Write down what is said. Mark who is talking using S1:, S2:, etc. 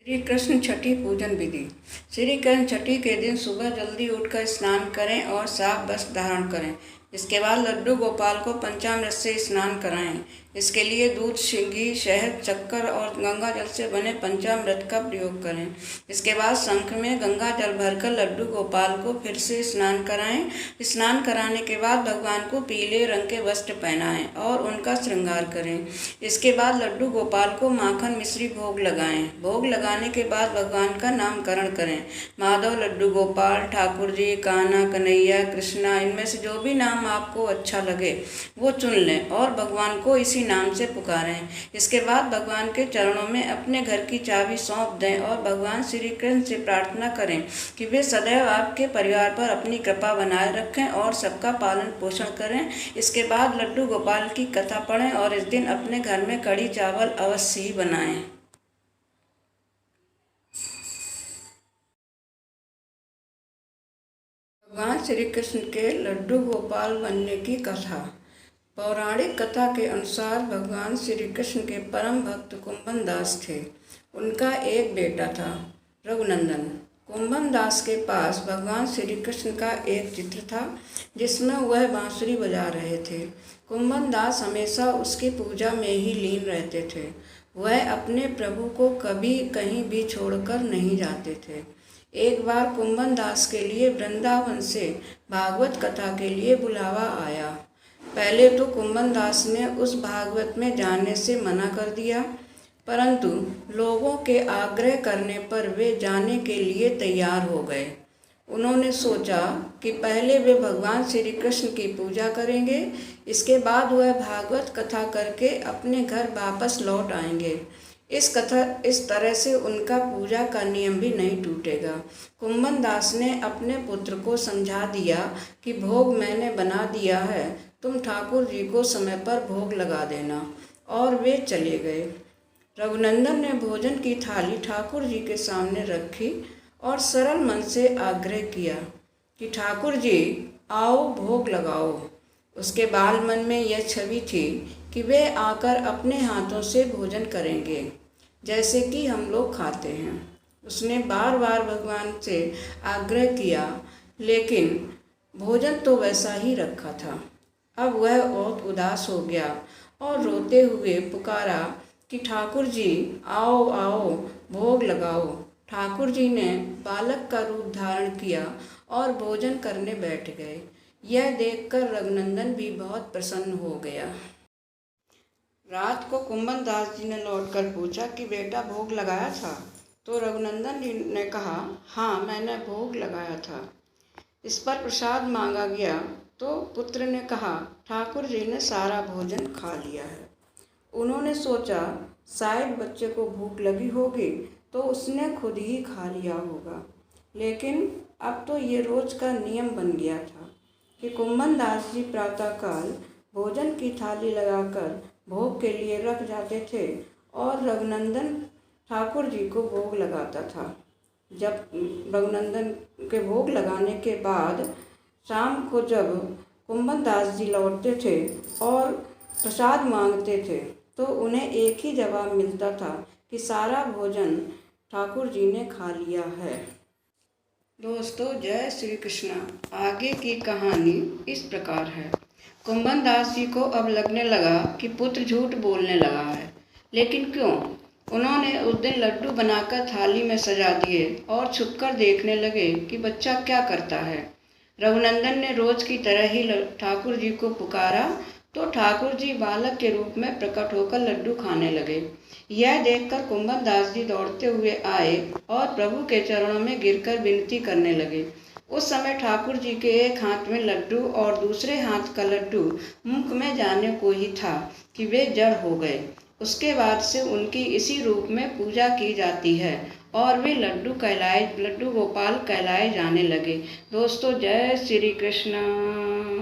S1: श्री कृष्ण छठी पूजन विधि। श्री कृष्ण छठी के दिन सुबह जल्दी उठकर स्नान करें और साफ वस्त्र धारण करें। इसके बाद लड्डू गोपाल को पंचामृत से स्नान कराएं। इसके लिए दूध, घी, शहद, शक्कर और गंगा जल से बने पंचामृत का प्रयोग करें। इसके बाद शंख में गंगा जल भरकर लड्डू गोपाल को फिर से स्नान कराएं। स्नान कराने के बाद भगवान को पीले रंग के वस्त्र पहनाएं और उनका श्रृंगार करें। इसके बाद लड्डू गोपाल को माखन मिश्री भोग लगाएं। भोग लगाने के बाद भगवान का नामकरण करें। माधव, लड्डू गोपाल, ठाकुर जी, कान्हा, कन्हैया, कृष्णा, इनमें से जो भी नाम आपको अच्छा लगे वो चुन लें और भगवान को इसी नाम से पुकारें। इसके बाद भगवान के चरणों में अपने घर की चाबी सौंप दें और भगवान श्री कृष्ण से प्रार्थना करें कि वे सदैव आपके परिवार पर अपनी कृपा बनाए रखें और सबका पालन पोषण करें। इसके बाद लड्डू गोपाल की कथा पढ़ें और इस दिन अपने घर में कढ़ी चावल अवश्य ही बनाएं। भगवान श्री कृष्ण के लड्डू गोपाल बनने की कथा। पौराणिक कथा के अनुसार भगवान श्री कृष्ण के परम भक्त कुंभन दास थे। उनका एक बेटा था, रघुनंदन। कुंभन दास के पास भगवान श्री कृष्ण का एक चित्र था जिसमें वह बांसुरी बजा रहे थे। कुंभन दास हमेशा उसकी पूजा में ही लीन रहते थे। वह अपने प्रभु को कभी कहीं भी छोड़कर नहीं जाते थे। एक बार कुंभन दास के लिए वृंदावन से भागवत कथा के लिए बुलावा आया। पहले तो कुंभन दास ने उस भागवत में जाने से मना कर दिया, परंतु लोगों के आग्रह करने पर वे जाने के लिए तैयार हो गए। उन्होंने सोचा कि पहले वे भगवान श्री कृष्ण की पूजा करेंगे, इसके बाद वह भागवत कथा करके अपने घर वापस लौट आएंगे। इस तरह से उनका पूजा का नियम भी नहीं टूटेगा। कुंभन दास ने अपने पुत्र को समझा दिया कि भोग मैंने बना दिया है, तुम ठाकुर जी को समय पर भोग लगा देना, और वे चले गए। रघुनंदन ने भोजन की थाली ठाकुर जी के सामने रखी और सरल मन से आग्रह किया कि ठाकुर जी आओ, भोग लगाओ। उसके बाल मन में यह छवि थी कि वे आकर अपने हाथों से भोजन करेंगे जैसे कि हम लोग खाते हैं। उसने बार बार भगवान से आग्रह किया, लेकिन भोजन तो वैसा ही रखा था। अब वह बहुत उदास हो गया और रोते हुए पुकारा कि ठाकुर जी आओ आओ, भोग लगाओ। ठाकुर जी ने बालक का रूप धारण किया और भोजन करने बैठ गए। यह देखकर रघुनंदन भी बहुत प्रसन्न हो गया। रात को कुंभन दास जी ने लौटकर पूछा कि बेटा भोग लगाया था? तो रघुनंदन जी ने कहा, हाँ मैंने भोग लगाया था। इस पर प्रसाद मांगा गया तो पुत्र ने कहा, ठाकुर जी ने सारा भोजन खा लिया है। उन्होंने सोचा शायद बच्चे को भूख लगी होगी तो उसने खुद ही खा लिया होगा। लेकिन अब तो ये रोज का नियम बन गया था कि कुंभन दास जी प्रातःकाल भोजन की थाली लगाकर भोग के लिए रख जाते थे और रघुनंदन ठाकुर जी को भोग लगाता था। जब रघुनंदन के भोग लगाने के बाद शाम को जब कुंभन दास जी लौटते थे और प्रसाद मांगते थे तो उन्हें एक ही जवाब मिलता था कि सारा भोजन ठाकुर जी ने खा लिया है। दोस्तों, जय श्री कृष्ण। आगे की कहानी इस प्रकार है। कुंभन दास जी को अब लगने लगा कि पुत्र झूठ बोलने लगा है, लेकिन क्यों? उन्होंने उस दिन लड्डू बनाकर थाली में सजा दिए और छुपकर देखने लगे कि बच्चा क्या करता है। रघुनंदन ने रोज की तरह ही ठाकुर जी को पुकारा तो ठाकुर जी बालक के रूप में प्रकट होकर लड्डू खाने लगे। यह देखकर कुंभन दास जी दौड़ते हुए आए और प्रभु के चरणों में गिरकर विनती करने लगे। उस समय ठाकुर जी के एक हाथ में लड्डू और दूसरे हाथ का लड्डू मुख में जाने को ही था कि वे जड़ हो गए। उसके बाद से उनकी इसी रूप में पूजा की जाती है और वे लड्डू गोपाल कहलाए जाने लगे। दोस्तों, जय श्री कृष्ण।